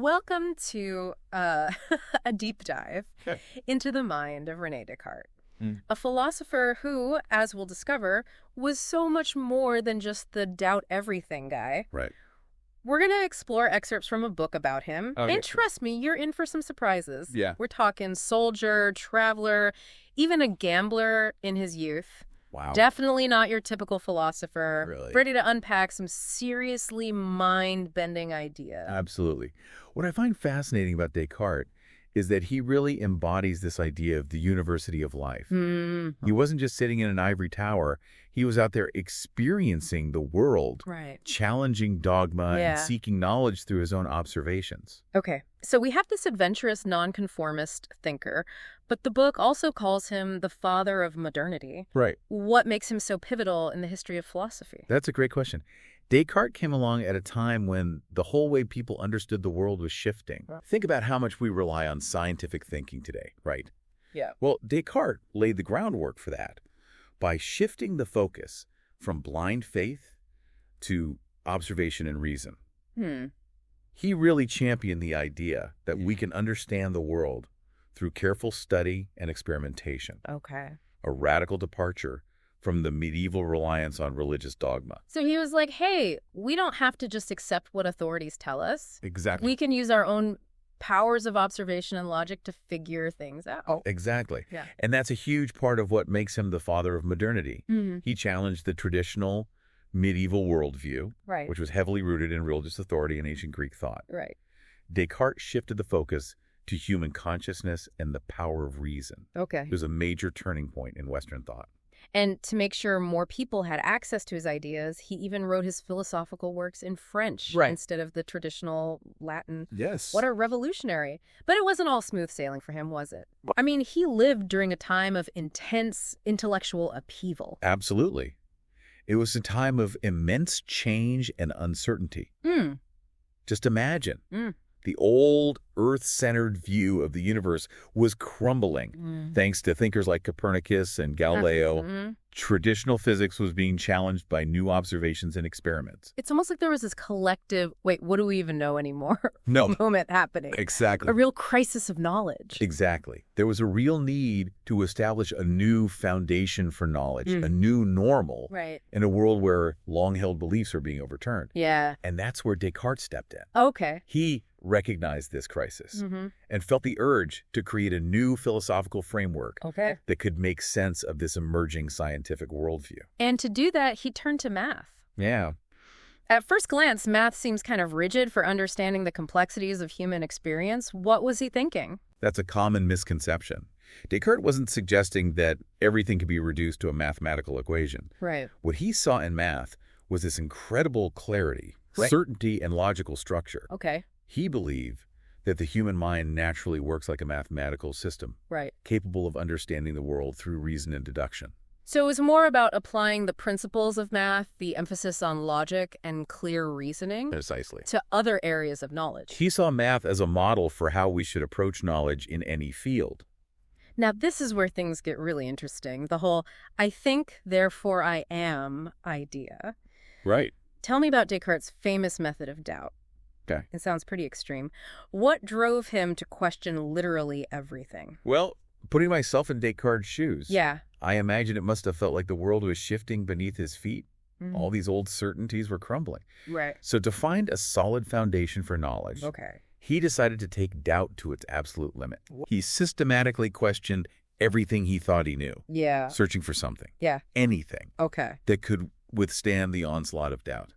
Welcome to a deep dive into the mind of René Descartes, a philosopher who, as we'll discover, was so much more than just the doubt everything guy. Right. We're going to explore excerpts from a book about him. Okay. And trust me, you're in for some surprises. Yeah. We're talking soldier, traveler, even a gambler in his youth. Wow. Definitely not your typical philosopher. Really? Ready to unpack some seriously mind-bending ideas. Absolutely. What I find fascinating about Descartes is that he really embodies this idea of the university of life. He wasn't just sitting in an ivory tower. He was out there experiencing the world, Right. challenging dogma Yeah. and seeking knowledge through his own observations. Okay, so we have this adventurous nonconformist thinker, but the book also calls him the father of modernity. Right. What makes him so pivotal in the history of philosophy? That's a great question. Descartes came along at a time when the whole way people understood the world was shifting. Think about how much we rely on scientific thinking today, right? Yeah. Well, Descartes laid the groundwork for that by shifting the focus from blind faith to observation and reason. He really championed the idea that we can understand the world through careful study and experimentation, Okay. a radical departure from the medieval reliance on religious dogma. So he was like, hey, we don't have to just accept what authorities tell us. Exactly. We can use our own powers of observation and logic to figure things out. Exactly. Yeah. And that's a huge part of what makes him the father of modernity. Mhm. He challenged the traditional medieval worldview, Right. which was heavily rooted in religious authority and ancient Greek thought. Right. Descartes shifted the focus to human consciousness and the power of reason. Okay. It was a major turning point in Western thought. And to make sure more people had access to his ideas, he even wrote his philosophical works in French instead of the traditional Latin. Yes. What a revolutionary. But it wasn't all smooth sailing for him, was it? I mean, he lived during a time of intense intellectual upheaval. Absolutely. It was a time of immense change and uncertainty. Just imagine. The old Earth-centered view of the universe was crumbling thanks to thinkers like Copernicus and Galileo. Traditional physics was being challenged by new observations and experiments. It's almost like there was this collective, wait, what do we even know anymore? No. Moment happening. Exactly. A real crisis of knowledge. Exactly. There was a real need to establish a new foundation for knowledge, a new normal, Right. in a world where long-held beliefs are being overturned. Yeah. And that's where Descartes stepped in. Okay. He recognized this crisis and felt the urge to create a new philosophical framework Okay. that could make sense of this emerging scientific worldview. And to do that, he turned to math. Yeah. At first glance, math seems kind of rigid for understanding the complexities of human experience. What was he thinking? That's a common misconception. Descartes wasn't suggesting that everything could be reduced to a mathematical equation. Right. What he saw in math was this incredible clarity, certainty, and logical structure. Okay. He believed that the human mind naturally works like a mathematical system, Right. capable of understanding the world through reason and deduction. So it was more about applying the principles of math, the emphasis on logic and clear reasoning, Precisely. to other areas of knowledge. He saw math as a model for how we should approach knowledge in any field. Now, this is where things get really interesting. The whole I think, therefore I am idea. Right. Tell me about Descartes' famous method of doubt. Okay. It sounds pretty extreme. What drove him to question literally everything? Well, putting myself in Descartes' shoes, Yeah. I imagine it must have felt like the world was shifting beneath his feet. All these old certainties were crumbling. Right. So to find a solid foundation for knowledge, Okay. he decided to take doubt to its absolute limit. He systematically questioned everything he thought he knew, Yeah. searching for something, Yeah. anything, Okay. that could withstand the onslaught of doubt.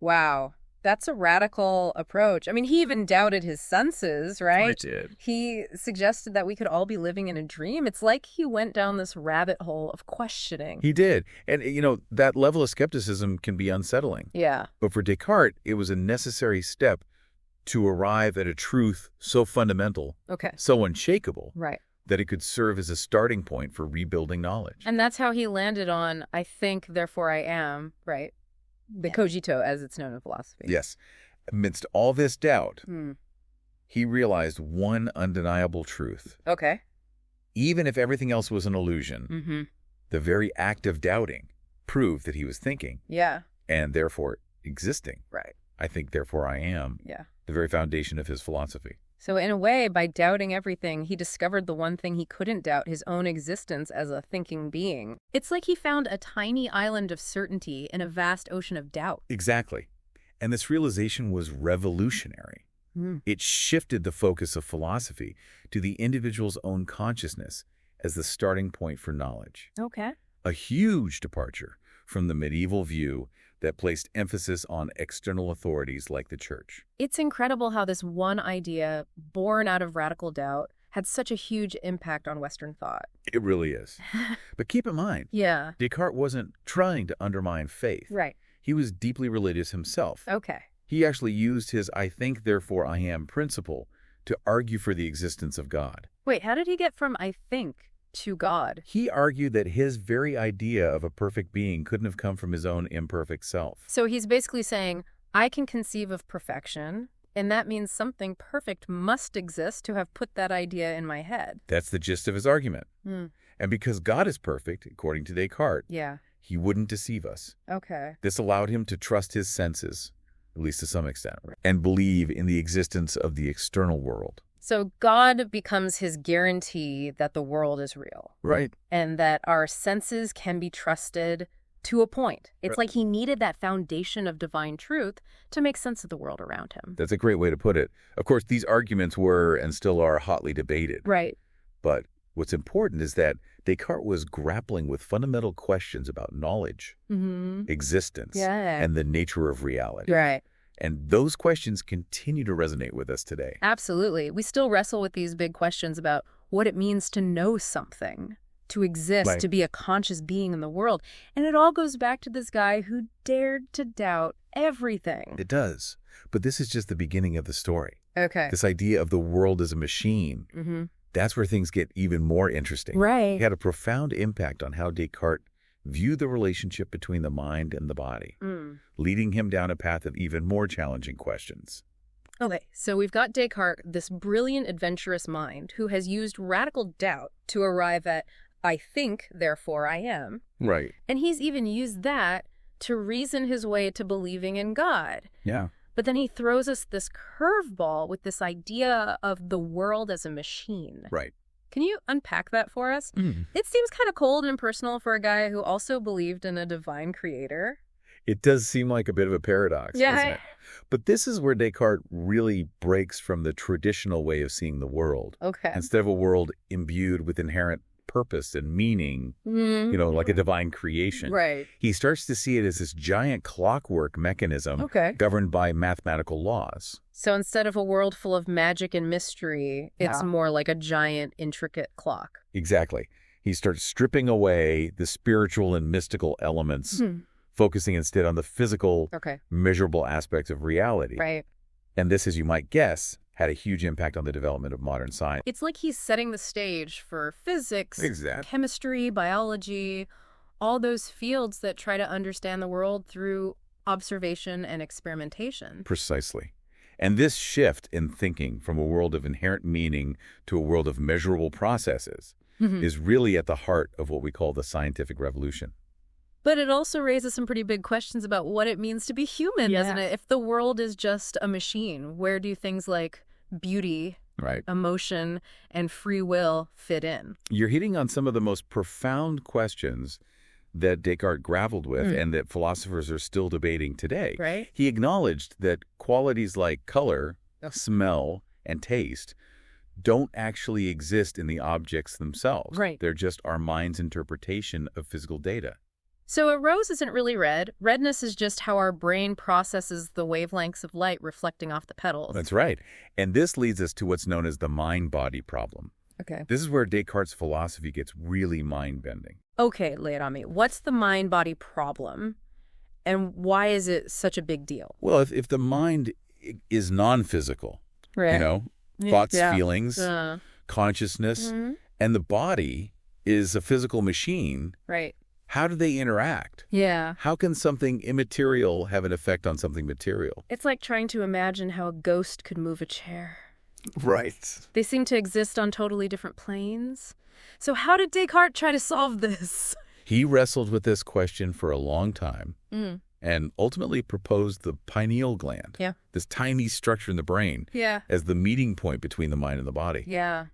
Wow. That's a radical approach. I mean, he even doubted his senses, right? I did. He suggested that we could all be living in a dream. It's like he went down this rabbit hole of questioning. He did. And, that level of skepticism can be unsettling. Yeah. But for Descartes, it was a necessary step to arrive at a truth so fundamental, Okay. so unshakable, Right. that it could serve as a starting point for rebuilding knowledge. And that's how he landed on I think, therefore I am, right? The cogito, as it's known in philosophy. Yes. Amidst all this doubt, he realized one undeniable truth. Okay. Even if everything else was an illusion, the very act of doubting proved that he was thinking Yeah. and therefore existing. Right. I think, therefore I am. Yeah. the very foundation of his philosophy. So in a way, by doubting everything, he discovered the one thing he couldn't doubt, his own existence as a thinking being. It's like he found a tiny island of certainty in a vast ocean of doubt. Exactly. And this realization was revolutionary. It shifted the focus of philosophy to the individual's own consciousness as the starting point for knowledge. Okay. A huge departure from the medieval view that placed emphasis on external authorities like the church. It's incredible how this one idea, born out of radical doubt, had such a huge impact on Western thought. It really is. But keep in mind, Yeah. Descartes wasn't trying to undermine faith. Right. He was deeply religious himself. Okay. He actually used his I think, therefore I am principle to argue for the existence of God. Wait, how did he get from I think to God? He argued that his very idea of a perfect being couldn't have come from his own imperfect self. So he's basically saying, I can conceive of perfection, and that means something perfect must exist to have put that idea in my head. That's the gist of his argument. And because God is perfect, according to Descartes, Yeah. he wouldn't deceive us. Okay. This allowed him to trust his senses, at least to some extent, and believe in the existence of the external world. So God becomes his guarantee that the world is real. Right. And that our senses can be trusted to a point. It's like he needed that foundation of divine truth to make sense of the world around him. That's a great way to put it. Of course, these arguments were and still are hotly debated. Right. But what's important is that Descartes was grappling with fundamental questions about knowledge, existence, and the nature of reality. Right. And those questions continue to resonate with us today. Absolutely. We still wrestle with these big questions about what it means to know something, to exist, to be a conscious being in the world. And it all goes back to this guy who dared to doubt everything. It does. But this is just the beginning of the story. Okay. This idea of the world as a machine, that's where things get even more interesting. Right. It had a profound impact on how Descartes viewed the relationship between the mind and the body, leading him down a path of even more challenging questions. Okay, so we've got Descartes, this brilliant, adventurous mind who has used radical doubt to arrive at I think, therefore I am. Right. And he's even used that to reason his way to believing in God. Yeah. But then he throws us this curveball with this idea of the world as a machine. Right. Can you unpack that for us? It seems kind of cold and impersonal for a guy who also believed in a divine creator. It does seem like a bit of a paradox, doesn't it? But this is where Descartes really breaks from the traditional way of seeing the world. Okay. Instead of a world imbued with inherent purpose and meaning, like a divine creation. Right. He starts to see it as this giant clockwork mechanism governed by mathematical laws. So instead of a world full of magic and mystery, it's more like a giant, intricate clock. Exactly. He starts stripping away the spiritual and mystical elements, focusing instead on the physical, measurable aspects of reality. Right. And this, as you might guess, had a huge impact on the development of modern science. It's like he's setting the stage for physics, chemistry, biology, all those fields that try to understand the world through observation and experimentation. Precisely. And this shift in thinking from a world of inherent meaning to a world of measurable processes is really at the heart of what we call the scientific revolution. But it also raises some pretty big questions about what it means to be human, doesn't it? If the world is just a machine, where do things like beauty, emotion, and free will fit in? You're hitting on some of the most profound questions that Descartes grappled with and that philosophers are still debating today. Right. He acknowledged that qualities like color, smell, and taste don't actually exist in the objects themselves. Right. They're just our mind's interpretation of physical data. So a rose isn't really red. Redness is just how our brain processes the wavelengths of light reflecting off the petals. That's right. And this leads us to what's known as the mind-body problem. Okay. This is where Descartes' philosophy gets really mind-bending. Okay, lay it on me. What's the mind-body problem, and why is it such a big deal? Well, if the mind is non-physical, thoughts, feelings, consciousness, and the body is a physical machine, how do they interact? Yeah. How can something immaterial have an effect on something material? It's like trying to imagine how a ghost could move a chair. Right. They seem to exist on totally different planes. So how did Descartes try to solve this? He wrestled with this question for a long time, and ultimately proposed the pineal gland, this tiny structure in the brain, as the meeting point between the mind and the body. Yeah.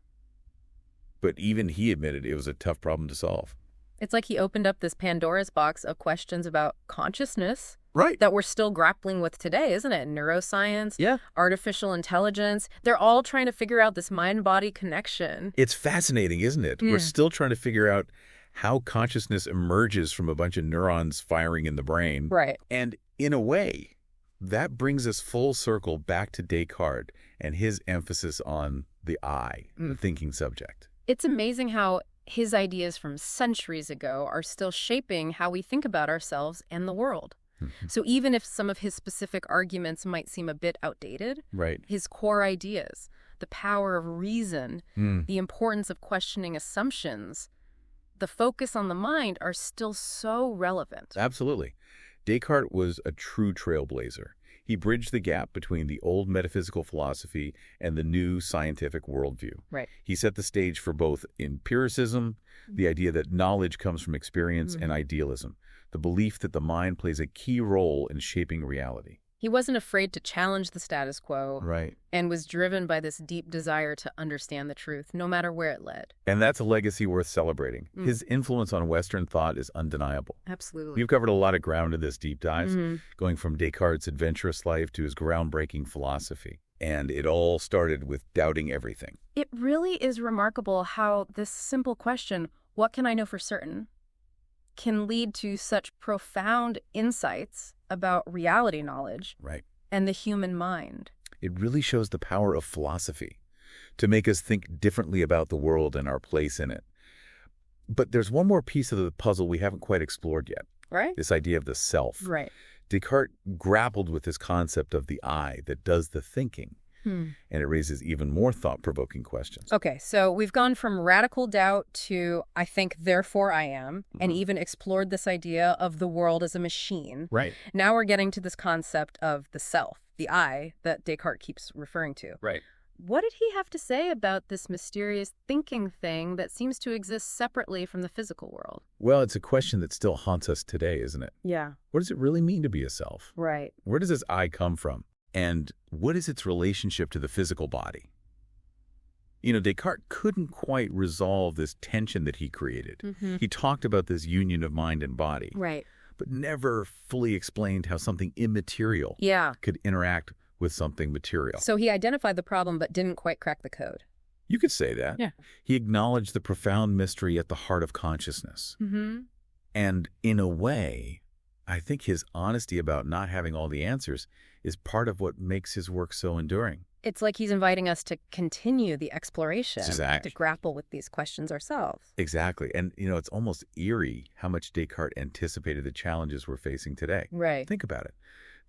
But even he admitted it was a tough problem to solve. It's like he opened up this Pandora's box of questions about consciousness Right. that we're still grappling with today, isn't it? Neuroscience, artificial intelligence. They're all trying to figure out this mind-body connection. It's fascinating, isn't it? We're still trying to figure out how consciousness emerges from a bunch of neurons firing in the brain. Right. And in a way, that brings us full circle back to Descartes and his emphasis on the I, the thinking subject. It's amazing how his ideas from centuries ago are still shaping how we think about ourselves and the world. So even if some of his specific arguments might seem a bit outdated, his core ideas, the power of reason, the importance of questioning assumptions, the focus on the mind are still so relevant. Absolutely. Descartes was a true trailblazer. He bridged the gap between the old metaphysical philosophy and the new scientific worldview. Right. He set the stage for both empiricism, the idea that knowledge comes from experience, and idealism, the belief that the mind plays a key role in shaping reality. He wasn't afraid to challenge the status quo. Right. And was driven by this deep desire to understand the truth, no matter where it led. And that's a legacy worth celebrating. His influence on Western thought is undeniable. Absolutely. We've covered a lot of ground in this deep dive, going from Descartes' adventurous life to his groundbreaking philosophy. And it all started with doubting everything. It really is remarkable how this simple question, what can I know for certain, can lead to such profound insights about reality knowledge and the human mind. It really shows the power of philosophy to make us think differently about the world and our place in it. But there's one more piece of the puzzle we haven't quite explored yet. Right. This idea of the self. Right. Descartes grappled with this concept of the I that does the thinking. And it raises even more thought-provoking questions. Okay, so we've gone from radical doubt to I think, therefore I am, and even explored this idea of the world as a machine. Right. Now we're getting to this concept of the self, the I, that Descartes keeps referring to. Right. What did he have to say about this mysterious thinking thing that seems to exist separately from the physical world? Well, it's a question that still haunts us today, isn't it? Yeah. What does it really mean to be a self? Right. Where does this I come from? And what is its relationship to the physical body? You know, Descartes couldn't quite resolve this tension that he created. He talked about this union of mind and body, but never fully explained how something immaterial could interact with something material. So he identified the problem but didn't quite crack the code. You could say that. Yeah. He acknowledged the profound mystery at the heart of consciousness. And in a way, I think his honesty about not having all the answers is part of what makes his work so enduring. It's like he's inviting us to continue the exploration, Exactly. to grapple with these questions ourselves. Exactly. And, you know, it's almost eerie how much Descartes anticipated the challenges we're facing today. Right. Think about it.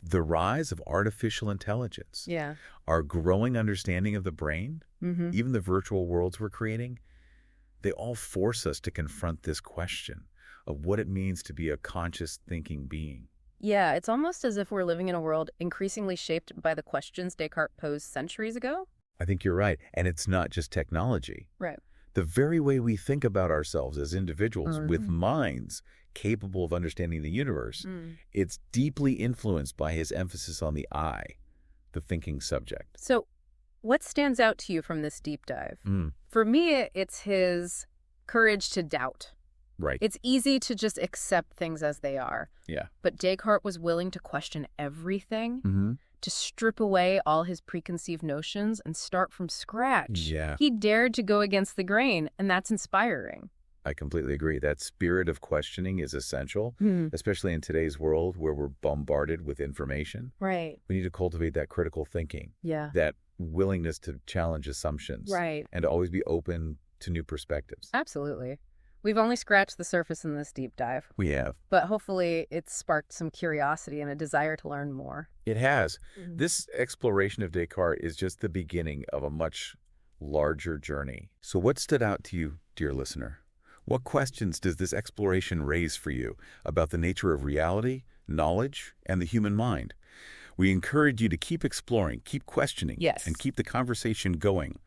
The rise of artificial intelligence, Yeah. our growing understanding of the brain, even the virtual worlds we're creating, they all force us to confront this question of what it means to be a conscious thinking being. Yeah, it's almost as if we're living in a world increasingly shaped by the questions Descartes posed centuries ago. I think you're right. And it's not just technology. Right. The very way we think about ourselves as individuals with minds capable of understanding the universe, it's deeply influenced by his emphasis on the I, the thinking subject. So what stands out to you from this deep dive? For me, it's his courage to doubt. Right. It's easy to just accept things as they are. Yeah. But Descartes was willing to question everything, to strip away all his preconceived notions and start from scratch. Yeah. He dared to go against the grain, and that's inspiring. I completely agree. That spirit of questioning is essential, especially in today's world where we're bombarded with information. Right. We need to cultivate that critical thinking, Yeah. that willingness to challenge assumptions, Right. and to always be open to new perspectives. Absolutely. We've only scratched the surface in this deep dive, We have. but hopefully it's sparked some curiosity and a desire to learn more. It has. This exploration of Descartes is just the beginning of a much larger journey. So what stood out to you, dear listener? What questions does this exploration raise for you about the nature of reality, knowledge, and the human mind? We encourage you to keep exploring, keep questioning, Yes. and keep the conversation going.